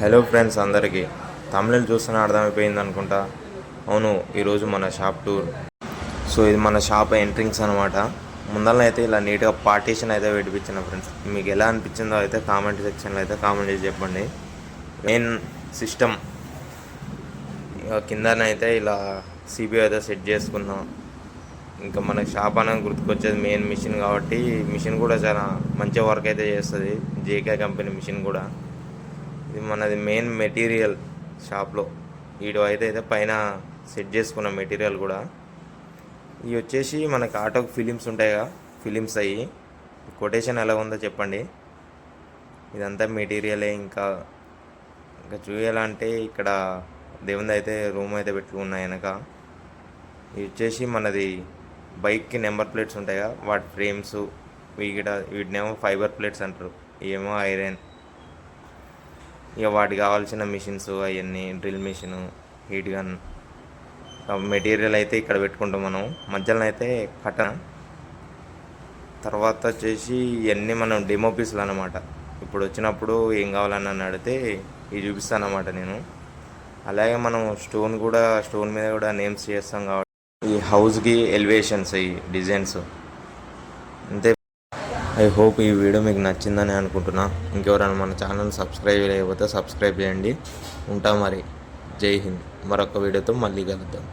Hello friends, అందరికీ తమిళ చూస్తూనే అర్థమైపోయింది అనుకుంటా. అవును, ఈరోజు మన షాప్ టూర్. సో ఇది మన షాప్ ఎంట్రింగ్స్ అనమాట. ముందర అయితే ఇలా నీట్గా పార్టీషన్ అయితే పెట్టించిన ఫ్రెండ్స్. మీకు ఎలా అనిపించిందో అయితే కామెంట్ సెక్షన్లో అయితే కామెంట్ చేసి చెప్పండి. మెయిన్ సిస్టమ్ కిందనైతే ఇలా సిబిఐ అయితే సెట్ చేసుకున్నాం. ఇంకా మన షాప్ అనేది గుర్తుకొచ్చేది మెయిన్ మిషన్ కాబట్టి మిషన్ కూడా చాలా మంచి వర్క్ అయితే చేస్తుంది. జేకే కంపెనీ మిషన్ కూడా. ఇది మనది మెయిన్ మెటీరియల్ షాప్లో. వీడు అయితే పైన సెట్ చేసుకున్న మెటీరియల్ కూడా. ఇవి వచ్చేసి మనకి ఆటోకి ఫిలిమ్స్ ఉంటాయిగా, ఫిలిమ్స్ అయ్యి. కొటేషన్ ఎలా ఉందో చెప్పండి. ఇదంతా మెటీరియలే. ఇంకా చూయాలంటే ఇక్కడ దేవుంది అయితే రూమ్ అయితే పెట్టుకున్నాయి వెనక. ఇవి వచ్చేసి మనది బైక్కి నెంబర్ ప్లేట్స్ ఉంటాయిగా, వాటి ఫ్రేమ్స్. వీటినేమో ఫైబర్ ప్లేట్స్ అంటారు, ఏమో ఐరన్. ఇక వాటికి కావాల్సిన మిషన్స్ అవన్నీ, drill machine, heat gun, material అయితే ఇక్కడ పెట్టుకుంటాం మనం. మధ్యలో అయితే కట్టన. తర్వాత వచ్చేసి ఇవన్నీ మనం డెమో పీసులు అనమాట. ఇప్పుడు వచ్చినప్పుడు ఏం కావాలని నన్ను అడిగితే ఇవి చూపిస్తాను అన్నమాట నేను. అలాగే మనం స్టోన్ మీద కూడా నేమ్స్ చేస్తాం కాబట్టి ఈ హౌస్కి ఎలివేషన్స్, ఈ డిజైన్స్ అంతే. ఐ హోప్ ఈ వీడియో మీకు నచ్చిందని అనుకుంటున్నా. ఇంకెవరైనా మన ఛానల్ సబ్స్క్రైబ్ చేయకపోతే సబ్స్క్రైబ్ చేయండి. ఉంటాం మరి. జై హింద్. మరొక వీడియోతో మళ్ళీ కలుద్దాం.